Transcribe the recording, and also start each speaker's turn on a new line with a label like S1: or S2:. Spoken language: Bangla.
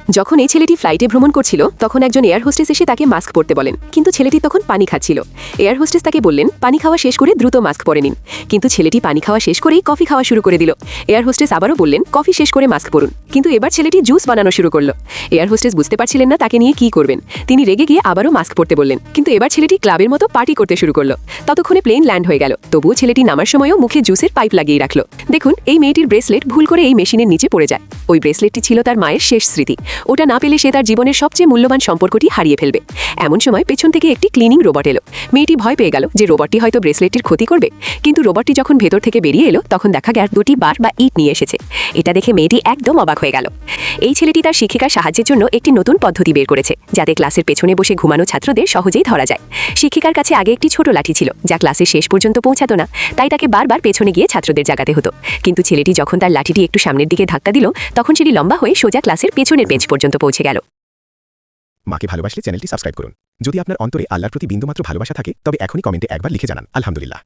S1: যখন এই ছেলেটি ফ্লাইটে ভ্রমণ করছিল তখন একজন এয়ার হোস্টেস এসে তাকে মাস্ক পরতে বলেন, কিন্তু ছেলেটি তখন পানি খাচ্ছিল। এয়ার হোস্টেস তাকে বললেন পানি খাওয়া শেষ করে দ্রুত মাস্ক পরে নিন, কিন্তু ছেলেটি পানি খাওয়া শেষ করেই কফি খাওয়া শুরু করে দিল। এয়ার হোস্টেস আবারও বললেন কফি শেষ করে মাস্ক পরুন, কিন্তু এবার ছেলেটি জুস বানানো শুরু করলো। এয়ার হোস্টেস বুঝতে পারছিলেন না তাকে নিয়ে কি করবেন। তিনি রেগে গিয়ে আবারও মাস্ক পরতে বললেন, কিন্তু এবার ছেলেটি ক্লাবের মতো পার্টি করতে শুরু করলো। ততক্ষণে প্লেন ল্যান্ড হয়ে গেল, তবুও ছেলেটি নামার সময়ও মুখে জুসের পাইপ লাগিয়ে রাখলো। দেখুন, এই মেয়েটির ব্রেসলেট ভুল করে এই মেশিনের নিচে পড়ে যায়। ওই ব্রেসলেটটি ছিল তার মায়ের শেষ স্মৃতি। ওটা না পেলে সে তার জীবনের সবচেয়ে মূল্যবান সম্পর্কটি হারিয়ে ফেলবে। এমন সময় পেছন থেকে একটি ক্লিনিং রোবট এলো। মেয়েটি ভয় পেয়ে গেল যে রোবটটি হয়তো ব্রেসলেটটির ক্ষতি করবে, কিন্তু রোবটটি যখন ভেতর থেকে বেরিয়ে এলো তখন দেখা গেল দুটি বার বা ইট নিয়ে এসেছে। এটা দেখে মেয়েটি একদম অবাক হয়ে গেল। এই ছেলেটি তার শিক্ষিকার সাহায্যের জন্য একটি নতুন পদ্ধতি বের করেছে, যাতে ক্লাসের পেছনে বসে ঘুমানো ছাত্রদের সহজেই ধরা যায়। শিক্ষিকার কাছে আগে একটি ছোট লাঠি ছিল, যা ক্লাসের শেষ পর্যন্ত পৌঁছাতো না, তাই তাকে বারবার পেছনে গিয়ে ছাত্রদের জাগাতে হতো। কিন্তু ছেলেটি যখন তার লাঠিটি একটু সামনের দিকে ধাক্কা দিল, তখন সেটি লম্বা হয়ে সোজা ক্লাসের পেছনের বেঞ্চ পর্যন্ত পৌঁছে গেল।
S2: মাকে ভালোবাসলে চ্যানেলটি সাবস্ক্রাইব করুন। যদি আপনার অন্তরে আল্লাহর প্রতি বিন্দুমাত্র ভালোবাসা থাকে তবে এখনই কমেন্টে একবার লিখে জানান আলহামদুলিল্লাহ।